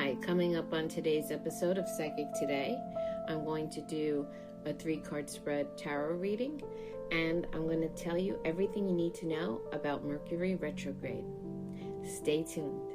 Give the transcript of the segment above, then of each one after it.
Hi, coming up on today's episode of Psychic Today, I'm going to do a 3-card spread tarot reading, and I'm going to tell you everything you need to know about Mercury Retrograde. Stay tuned.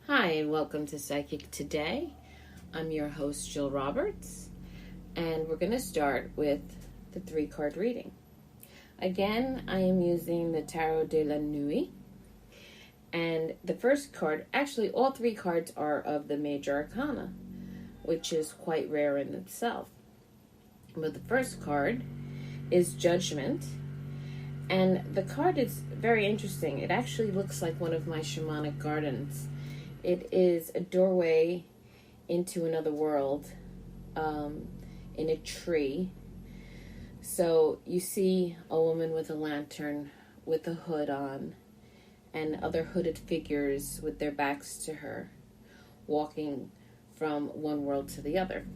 Hi, and welcome to Psychic Today. I'm your host, Jill Roberts, and we're going to start with the 3-card reading. Again, I am using the Tarot de la Nuit, and the first card, actually all 3 cards are of the Major Arcana, which is quite rare in itself. But the first card is Judgment, and the card is very interesting. It actually looks like one of my shamanic gardens. It is a doorway into another world in a tree. So you see a woman with a lantern with a hood on and other hooded figures with their backs to her walking from one world to the other.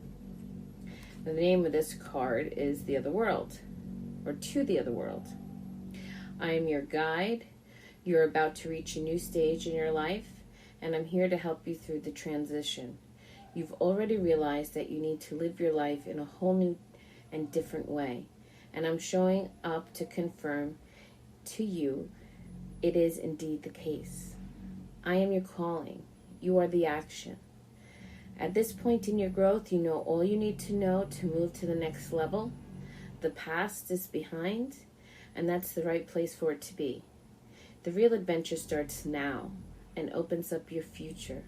The name of this card is The Other World, or To the Other World. I am your guide. You're about to reach a new stage in your life, and I'm here to help you through the transition. You've already realized that you need to live your life in a whole new and different way, and I'm showing up to confirm to you it is indeed the case. I am your calling. You are the action. At this point in your growth, you know all you need to know to move to the next level. The past is behind, and that's the right place for it to be. The real adventure starts now and opens up your future.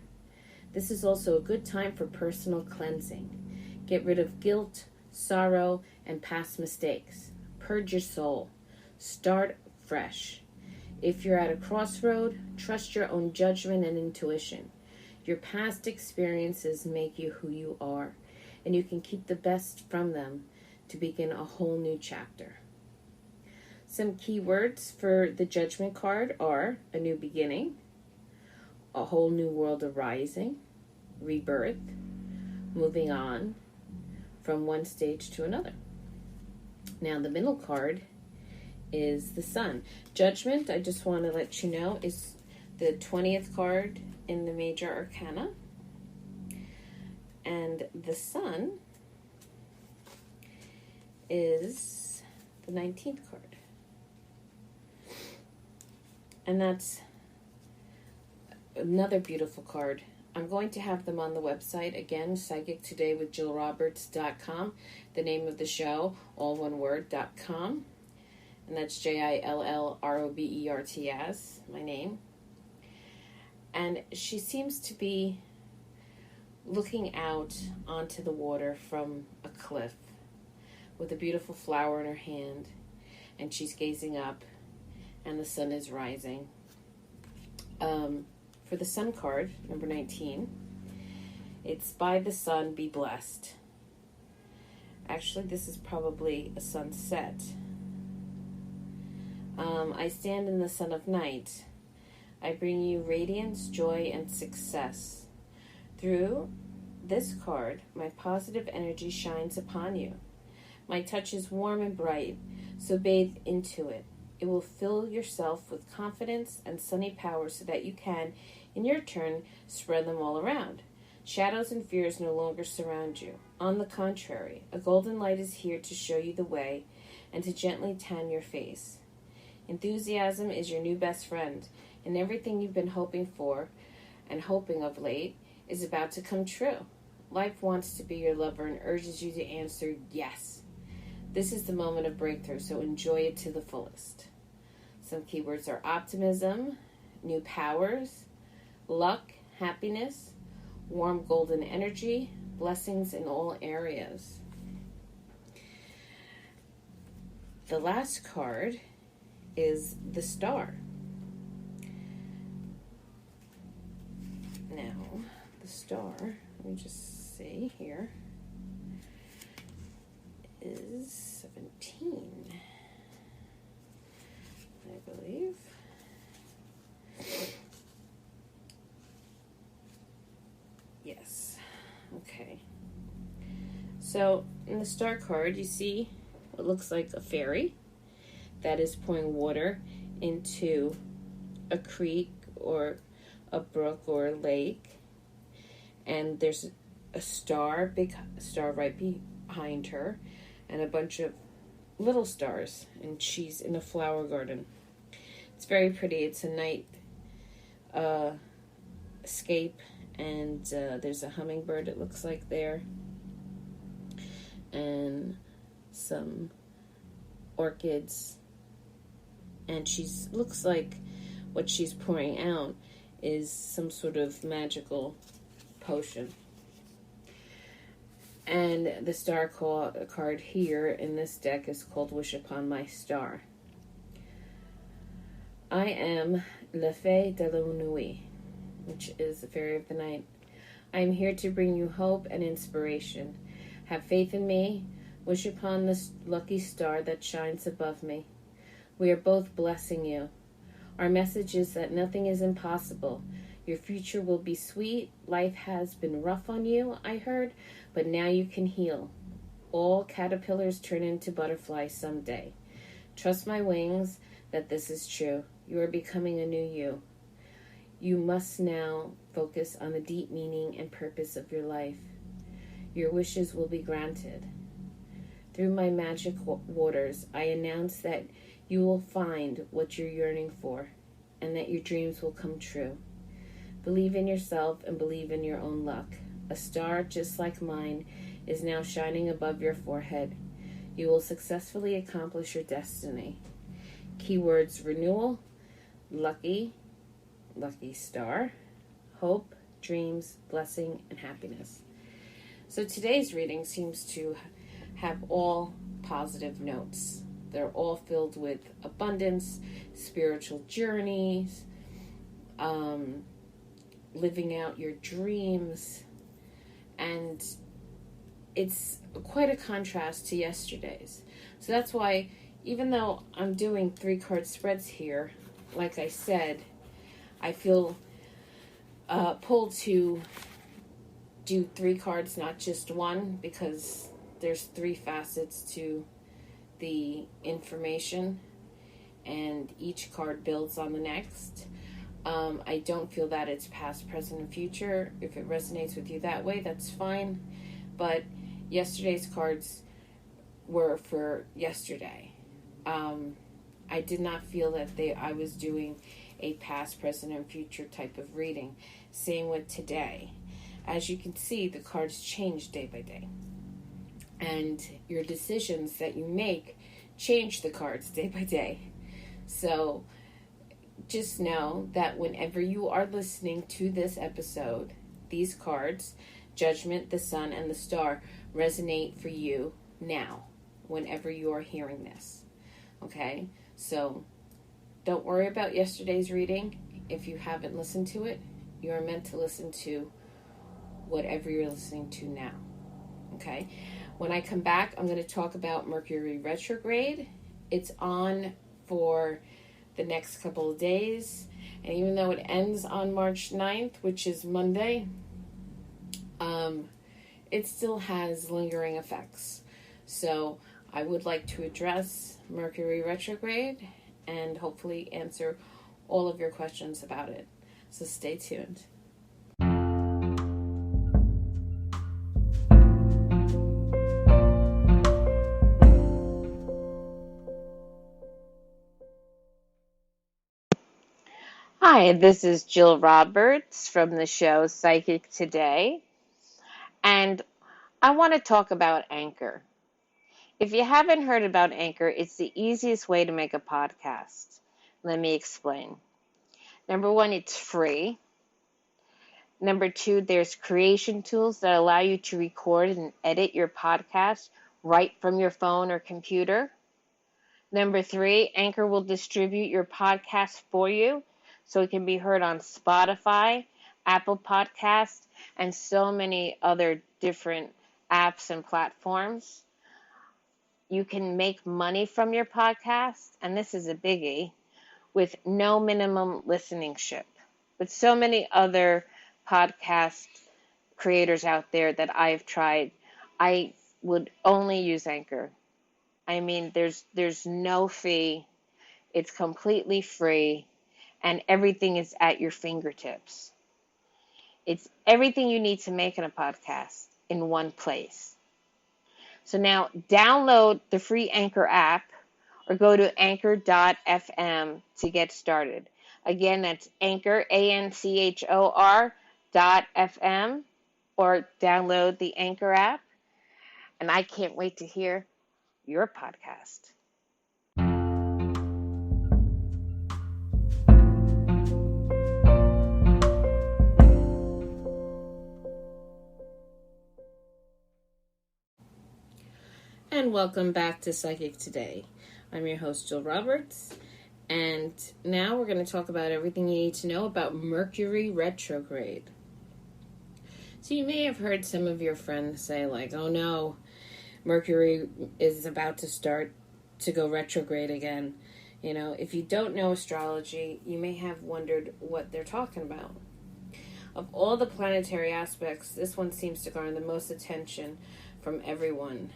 This is also a good time for personal cleansing. Get rid of guilt, sorrow, and past mistakes. Purge your soul. Start fresh. If you're at a crossroad, trust your own judgment and intuition. Your past experiences make you who you are, and you can keep the best from them to begin a whole new chapter. Some key words for the Judgment card are a new beginning, a whole new world arising, rebirth, moving on from one stage to another. Now the middle card is the Sun. Judgment, I just want to let you know, is the 20th card in the Major Arcana. And the Sun is the 19th card. And that's another beautiful card. I'm going to have them on the website. Again, psychictodaywithjillroberts.com. The name of the show, all one word, .com. And that's JILLROBERTS, my name. And she seems to be looking out onto the water from a cliff with a beautiful flower in her hand. And she's gazing up, and the sun is rising. For the Sun card, number 19, it's by the sun, be blessed. Actually, this is probably a sunset. I stand in the sun of night. I bring you radiance, joy, and success. Through this card, my positive energy shines upon you. My touch is warm and bright, so bathe into it. It will fill yourself with confidence and sunny power so that you can, in your turn, spread them all around. Shadows and fears no longer surround you. On the contrary, a golden light is here to show you the way and to gently tan your face. Enthusiasm is your new best friend, and everything you've been hoping for and hoping of late is about to come true. Life wants to be your lover and urges you to answer yes. This is the moment of breakthrough, so enjoy it to the fullest. Some keywords are optimism, new powers, luck, happiness, warm golden energy, blessings in all areas. The last card is the Star. Now, the Star, let me just see here, is 17, I believe. Okay. So in the star card, you see what looks like a fairy that is pouring water into a creek or a brook or a lake. And there's a star, big star right behind her, and a bunch of little stars. And she's in a flower garden. It's very pretty. It's a night scape, and there's a hummingbird, it looks like, there, and some orchids, and she's looks like what she's pouring out is some sort of magical potion. And the star card here in this deck is called Wish Upon My Star. I am La Fée de la Nuit, which is the fairy of the night. I am here to bring you hope and inspiration. Have faith in me. Wish upon the lucky star that shines above me. We are both blessing you. Our message is that nothing is impossible. Your future will be sweet. Life has been rough on you, I heard, but now you can heal. All caterpillars turn into butterflies someday. Trust my wings that this is true. You are becoming a new you. You must now focus on the deep meaning and purpose of your life. Your wishes will be granted. Through my magic waters, I announce that you will find what you're yearning for, and that your dreams will come true. Believe in yourself and believe in your own luck. A star just like mine is now shining above your forehead. You will successfully accomplish your destiny. Keywords: renewal, lucky star, hope, dreams, blessing, and happiness. So today's reading seems to have all positive notes. They're all filled with abundance, spiritual journeys, living out your dreams, and it's quite a contrast to yesterday's. So that's why, even though I'm doing 3-card spreads here, like I said, I feel pulled to do 3 cards, not just one, because there's 3 facets to the information, and each card builds on the next. I don't feel that it's past, present, and future. If it resonates with you that way, that's fine. But yesterday's cards were for yesterday. I did not feel that I was doing a past, present, and future type of reading. Same with today. As you can see, the cards change day by day. And your decisions that you make change the cards day by day. So just know that whenever you are listening to this episode, these cards, Judgment, the Sun, and the Star, resonate for you now, whenever you are hearing this. Okay? So don't worry about yesterday's reading. If you haven't listened to it, you are meant to listen to whatever you're listening to now. Okay? When I come back, I'm going to talk about Mercury Retrograde. It's on for the next couple of days. And even though it ends on March 9th, which is Monday, it still has lingering effects. So I would like to address Mercury Retrograde and hopefully answer all of your questions about it. So stay tuned. Hi, this is Jill Roberts from the show Psychic Today, and I want to talk about Anchor. If you haven't heard about Anchor, it's the easiest way to make a podcast. Let me explain. Number 1, it's free. Number 2, there's creation tools that allow you to record and edit your podcast right from your phone or computer. Number 3, Anchor will distribute your podcast for you so it can be heard on Spotify, Apple Podcasts, and so many other different apps and platforms. You can make money from your podcast, and this is a biggie, with no minimum listenership. With so many other podcast creators out there that I've tried, I would only use Anchor. I mean, there's no fee. It's completely free, and everything is at your fingertips. It's everything you need to make in a podcast in one place. So now download the free Anchor app or go to anchor.fm to get started. Again, that's Anchor, ANCHOR.FM, or download the Anchor app. And I can't wait to hear your podcast. And welcome back to Psychic Today. I'm your host, Jill Roberts, and now we're going to talk about everything you need to know about Mercury Retrograde. So you may have heard some of your friends say, like, oh no, Mercury is about to start to go retrograde again. You know, if you don't know astrology, you may have wondered what they're talking about. Of all the planetary aspects, this one seems to garner the most attention from everyone.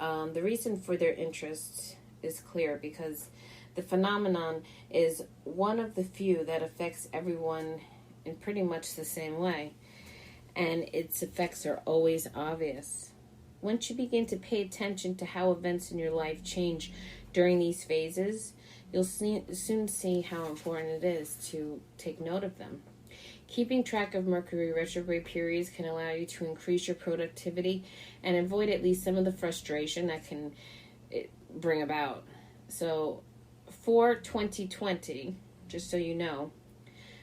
The reason for their interest is clear because the phenomenon is one of the few that affects everyone in pretty much the same way, and its effects are always obvious. Once you begin to pay attention to how events in your life change during these phases, you'll soon see how important it is to take note of them. Keeping track of Mercury retrograde periods can allow you to increase your productivity and avoid at least some of the frustration that can bring about. So for 2020, just so you know,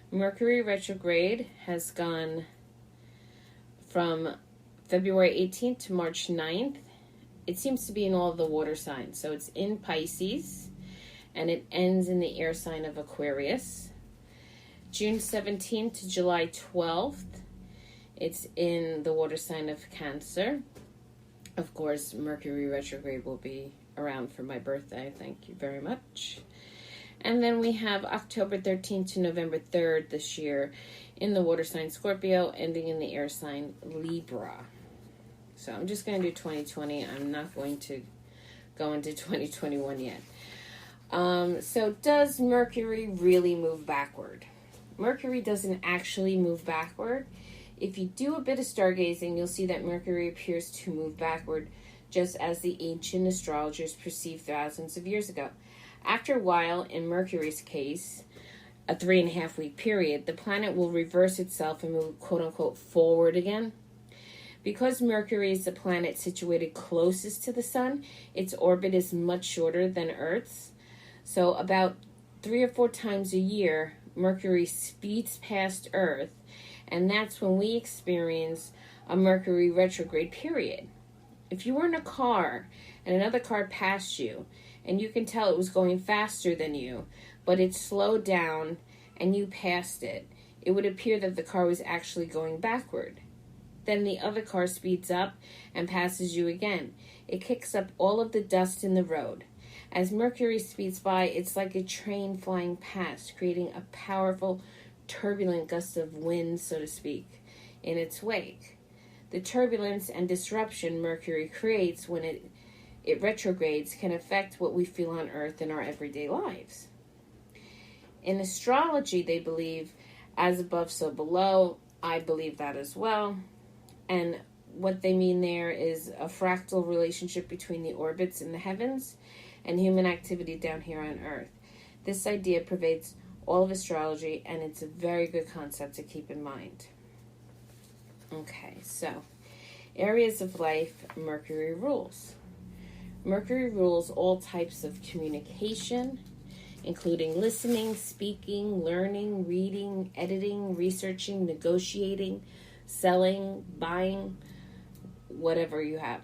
Mercury retrograde has gone from February 18th to March 9th. It seems to be in all of the water signs. So it's in Pisces, and it ends in the air sign of Aquarius. June 17th to July 12th, it's in the water sign of Cancer. Of course, Mercury retrograde will be around for my birthday. Thank you very much. And then we have October 13th to November 3rd this year in the water sign Scorpio, ending in the air sign Libra. So I'm just going to do 2020. I'm not going to go into 2021 yet. So does Mercury really move backward? Mercury doesn't actually move backward. If you do a bit of stargazing, you'll see that Mercury appears to move backward, just as the ancient astrologers perceived thousands of years ago. After a while, in Mercury's case, a 3.5-week period, the planet will reverse itself and move, quote-unquote, forward again. Because Mercury is the planet situated closest to the sun, its orbit is much shorter than Earth's. So about 3 or 4 times a year, Mercury speeds past Earth, and that's when we experience a Mercury retrograde period. If you were in a car and another car passed you, and you can tell it was going faster than you, but it slowed down and you passed it, it would appear that the car was actually going backward. Then the other car speeds up and passes you again. It kicks up all of the dust in the road. As Mercury speeds by, it's like a train flying past, creating a powerful, turbulent gust of wind, so to speak, in its wake. The turbulence and disruption Mercury creates when it retrogrades can affect what we feel on Earth in our everyday lives. In astrology, they believe, as above, so below. I believe that as well. And what they mean there is a fractal relationship between the orbits in the heavens and human activity down here on Earth. This idea pervades all of astrology, and it's a very good concept to keep in mind. Okay, so areas of life Mercury rules. Mercury rules all types of communication, including listening, speaking, learning, reading, editing, researching, negotiating, selling, buying, whatever you have.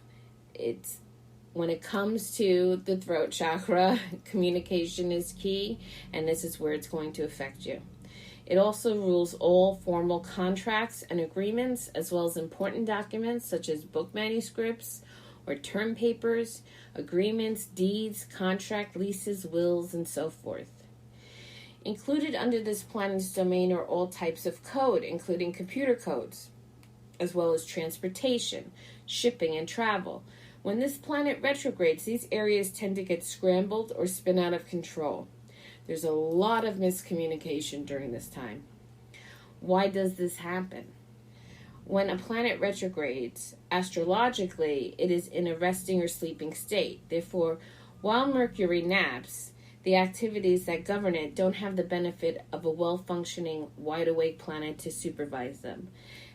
When it comes to the throat chakra, communication is key, and this is where it's going to affect you. It also rules all formal contracts and agreements, as well as important documents such as book manuscripts or term papers, agreements, deeds, contract, leases, wills, and so forth. Included under this planet's domain are all types of code, including computer codes. as well as transportation, shipping, and travel. When this planet retrogrades, these areas tend to get scrambled or spin out of control. There's a lot of miscommunication during this time. Why does this happen? When a planet retrogrades, astrologically, it is in a resting or sleeping state. Therefore, while Mercury naps, the activities that govern it don't have the benefit of a well-functioning, wide-awake planet to supervise them.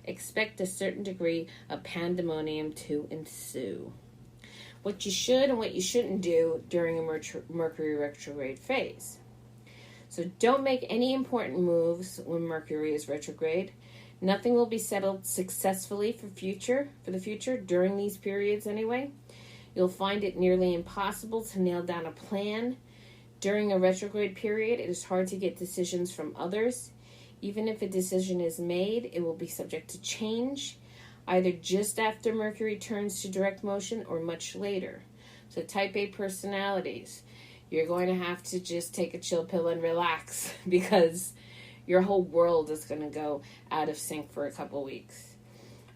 Expect a certain degree of pandemonium to ensue. What you should and what you shouldn't do during a Mercury retrograde phase. So don't make any important moves when Mercury is retrograde. Nothing will be settled successfully for the future during these periods anyway. You'll find it nearly impossible to nail down a plan. During a retrograde period, it is hard to get decisions from others. Even if a decision is made, it will be subject to change, either just after Mercury turns to direct motion or much later. So type A personalities, you're going to have to just take a chill pill and relax because your whole world is going to go out of sync for a couple weeks.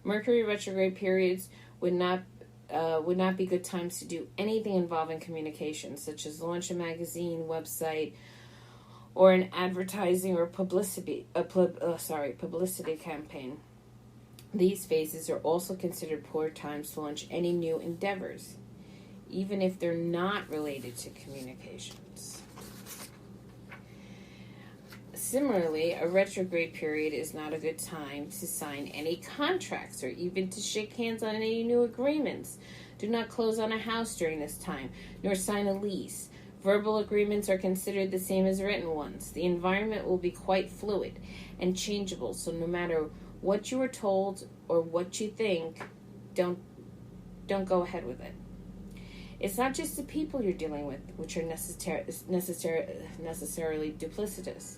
Mercury retrograde periods would not be good times to do anything involving communication, such as launch a magazine, website, or an advertising or publicity campaign. These phases are also considered poor times to launch any new endeavors, even if they're not related to communications. Similarly, a retrograde period is not a good time to sign any contracts or even to shake hands on any new agreements. Do not close on a house during this time, nor sign a lease. Verbal agreements are considered the same as written ones. The environment will be quite fluid and changeable, so no matter what you are told or what you think, don't go ahead with it. It's not just the people you're dealing with which are necessarily duplicitous.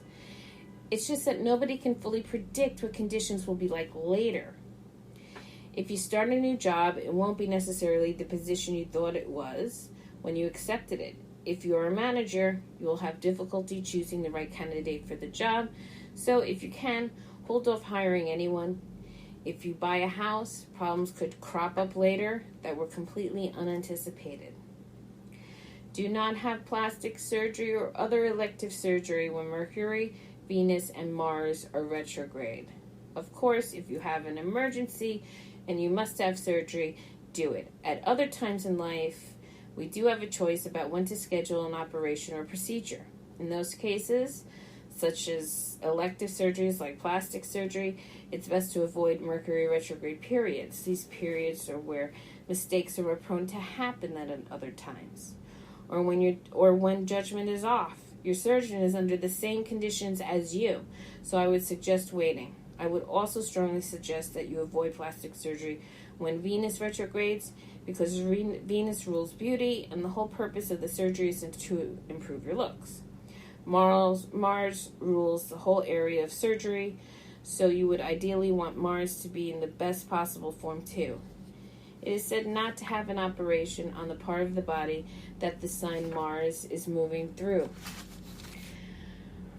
It's just that nobody can fully predict what conditions will be like later. If you start a new job, it won't be necessarily the position you thought it was when you accepted it. If you're a manager, you will have difficulty choosing the right candidate for the job. So if you can, hold off hiring anyone. If you buy a house, problems could crop up later that were completely unanticipated. Do not have plastic surgery or other elective surgery when Mercury, Venus, and Mars are retrograde. Of course, if you have an emergency and you must have surgery, do it. At other times in life, we do have a choice about when to schedule an operation or procedure. In those cases, such as elective surgeries like plastic surgery, it's best to avoid Mercury retrograde periods. These periods are where mistakes are more prone to happen than at other times, or when judgment is off. Your surgeon is under the same conditions as you, so I would suggest waiting. I would also strongly suggest that you avoid plastic surgery when Venus retrogrades, because Venus rules beauty, and the whole purpose of the surgery is to improve your looks. Mars rules the whole area of surgery, so you would ideally want Mars to be in the best possible form too. It is said not to have an operation on the part of the body that the sign Mars is moving through.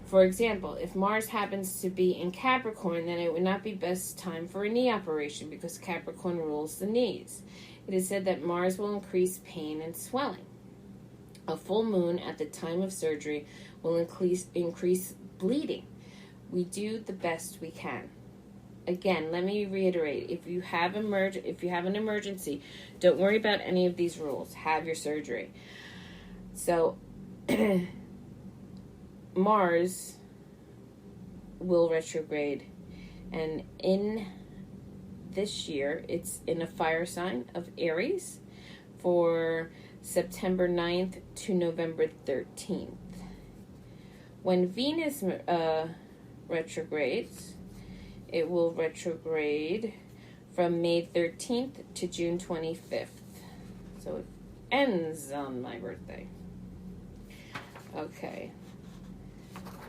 For example, if Mars happens to be in Capricorn, then it would not be best time for a knee operation because Capricorn rules the knees. It is said that Mars will increase pain and swelling. A full moon at the time of surgery will increase bleeding. We do the best we can. Again, let me reiterate, if you have an emergency, don't worry about any of these rules. Have your surgery. So, Mars will retrograde, and in this year, it's in a fire sign of Aries for September 9th to November 13th. When Venus retrogrades, it will retrograde from May 13th to June 25th. So it ends on my birthday. Okay.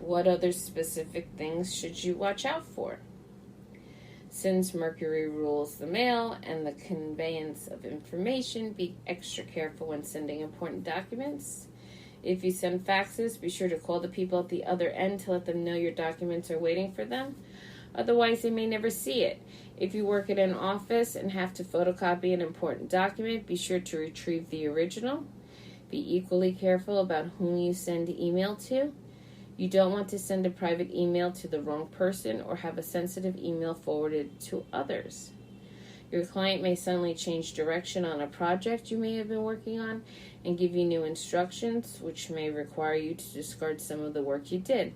What other specific things should you watch out for? Since Mercury rules the mail and the conveyance of information, be extra careful when sending important documents. If you send faxes, be sure to call the people at the other end to let them know your documents are waiting for them. Otherwise, they may never see it. If you work at an office and have to photocopy an important document, be sure to retrieve the original. Be equally careful about whom you send email to. You don't want to send a private email to the wrong person or have a sensitive email forwarded to others. Your client may suddenly change direction on a project you may have been working on and give you new instructions, which may require you to discard some of the work you did.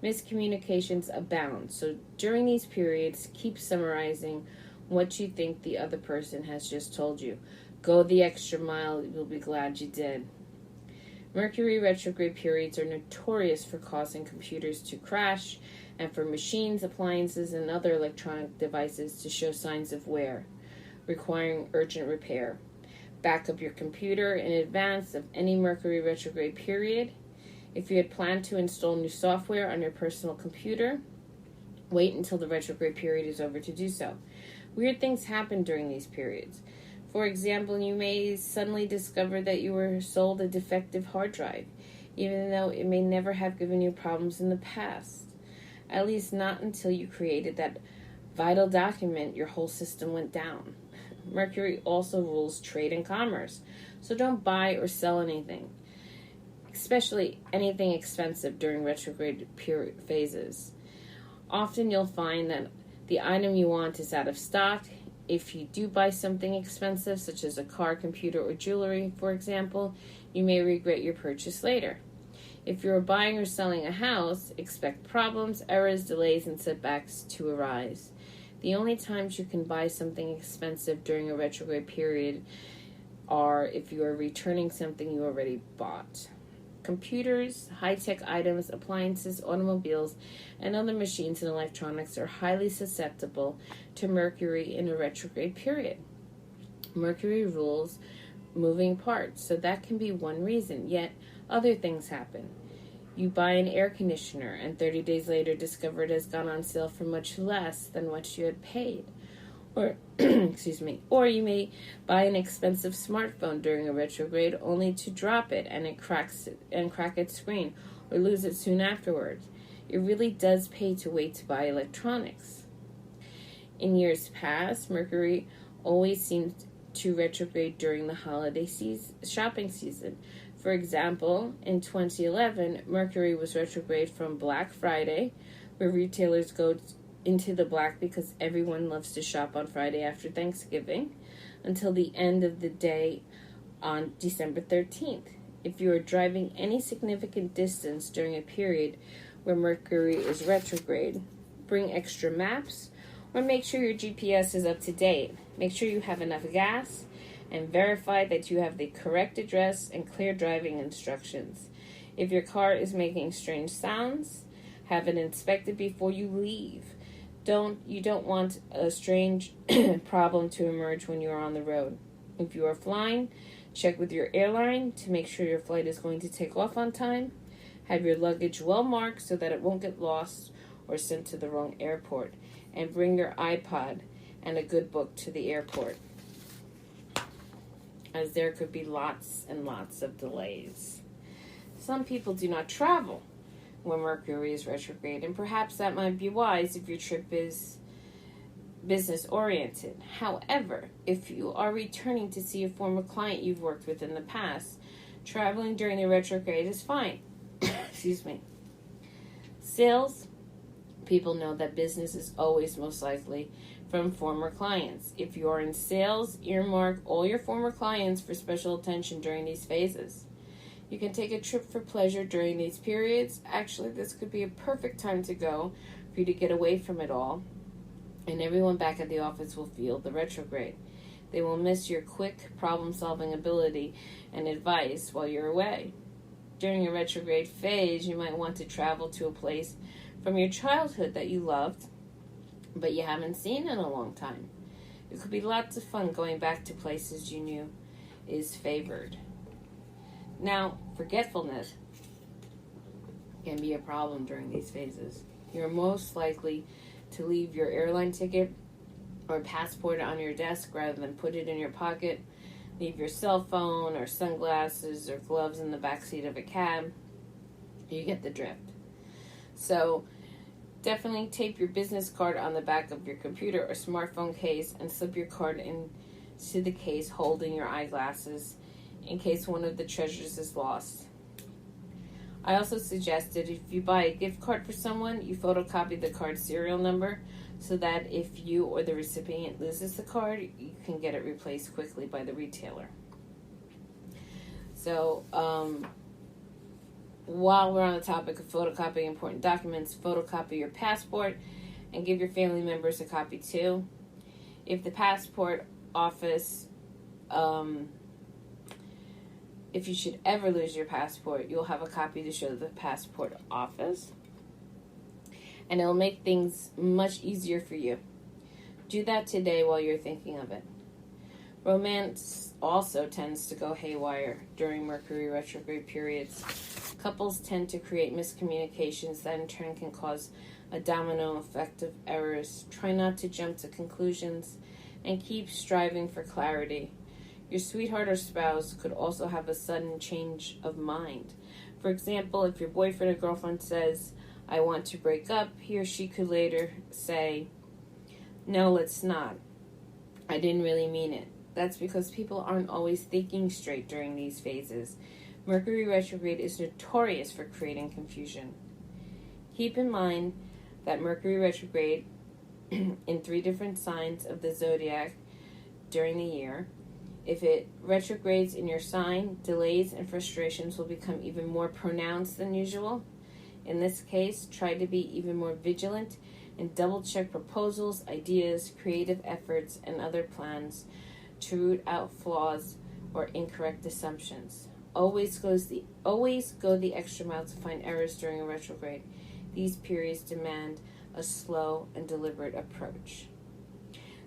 Miscommunications abound, so during these periods, keep summarizing what you think the other person has just told you. Go the extra mile, you'll be glad you did. Mercury retrograde periods are notorious for causing computers to crash and for machines, appliances, and other electronic devices to show signs of wear, requiring urgent repair. Back up your computer in advance of any Mercury retrograde period. If you had planned to install new software on your personal computer, wait until the retrograde period is over to do so. Weird things happen during these periods. For example, you may suddenly discover that you were sold a defective hard drive, even though it may never have given you problems in the past. At least not until you created that vital document, your whole system went down. Mercury also rules trade and commerce, so don't buy or sell anything, especially anything expensive during retrograde period phases. Often you'll find that the item you want is out of stock. If you do buy something expensive, such as a car, computer, or jewelry, for example, you may regret your purchase later. If you're buying or selling a house, expect problems, errors, delays, and setbacks to arise. The only times you can buy something expensive during a retrograde period are if you are returning something you already bought. Computers, high-tech items, appliances, automobiles, and other machines and electronics are highly susceptible to Mercury in a retrograde period. Mercury rules moving parts, so that can be one reason, yet other things happen. You buy an air conditioner and 30 days later discover it has gone on sale for much less than what you had paid. Or or you may buy an expensive smartphone during a retrograde only to drop it and crack its screen or lose it soon afterwards. It really does pay to wait to buy electronics. In years past, Mercury always seemed to retrograde during the holiday shopping season. For example, in 2011, Mercury was retrograde from Black Friday, where retailers go into the black because everyone loves to shop on Friday after Thanksgiving, until the end of the day on December 13th. If you are driving any significant distance during a period where Mercury is retrograde, bring extra maps or make sure your GPS is up to date. Make sure you have enough gas and verify that you have the correct address and clear driving instructions. If your car is making strange sounds, have it inspected before you leave. You don't want a strange problem to emerge when you are on the road. If you are flying, check with your airline to make sure your flight is going to take off on time. Have your luggage well marked so that it won't get lost or sent to the wrong airport. And bring your iPod and a good book to the airport, as there could be lots and lots of delays. Some people do not travel when Mercury is retrograde, and perhaps that might be wise if your trip is business-oriented. However, if you are returning to see a former client you've worked with in the past, traveling during the retrograde is fine. Excuse me. Sales, people know that business is always most likely from former clients. If you are in sales, earmark all your former clients for special attention during these phases. You can take a trip for pleasure during these periods. Actually, this could be a perfect time to go for you to get away from it all, and everyone back at the office will feel the retrograde. They will miss your quick problem-solving ability and advice while you're away. During a retrograde phase, you might want to travel to a place from your childhood that you loved, but you haven't seen in a long time. It could be lots of fun going back to places you knew is favored. Now, forgetfulness can be a problem during these phases. You're most likely to leave your airline ticket or passport on your desk rather than put it in your pocket. Leave your cell phone or sunglasses or gloves in the backseat of a cab. You get the drift. So, Definitely tape your business card on the back of your computer or smartphone case and slip your card into the case holding your eyeglasses in case one of the treasures is lost. I also suggested if you buy a gift card for someone, you photocopy the card serial number so that if you or the recipient loses the card, you can get it replaced quickly by the retailer. So, while we're on the topic of photocopying important documents, photocopy your passport and give your family members a copy too. If the passport office, if you should ever lose your passport, you'll have a copy to show the passport office. And it'll make things much easier for you. Do that today while you're thinking of it. Romance also tends to go haywire during Mercury retrograde periods. Couples tend to create miscommunications that in turn can cause a domino effect of errors. Try not to jump to conclusions and keep striving for clarity. Your sweetheart or spouse could also have a sudden change of mind. For example, if your boyfriend or girlfriend says, "I want to break up," he or she could later say, "No, let's not. I didn't really mean it." That's because people aren't always thinking straight during these phases. Mercury retrograde is notorious for creating confusion. Keep in mind that Mercury retrograde in 3 different signs of the zodiac during the year. If it retrogrades in your sign, delays and frustrations will become even more pronounced than usual. In this case, try to be even more vigilant and double-check proposals, ideas, creative efforts, and other plans to root out flaws or incorrect assumptions. Always go the extra mile to find errors during a retrograde. These periods demand a slow and deliberate approach.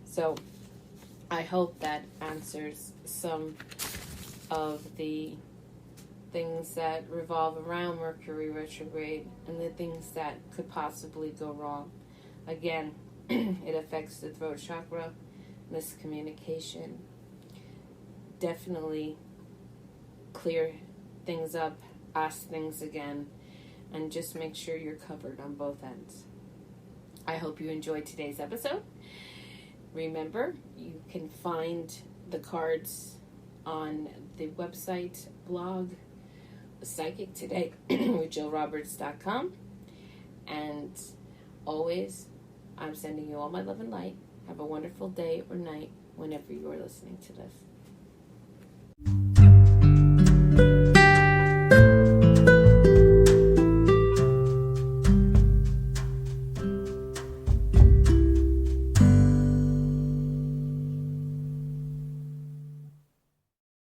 So, I hope that answers some of the things that revolve around Mercury retrograde and the things that could possibly go wrong. Again, it affects the throat chakra, miscommunication. Definitely clear things up, ask things again, and just make sure you're covered on both ends. I hope you enjoyed today's episode. Remember, you can find the cards on the website, blog, Psychic Today with JillRoberts.com. And always, I'm sending you all my love and light. Have a wonderful day or night whenever you are listening to this.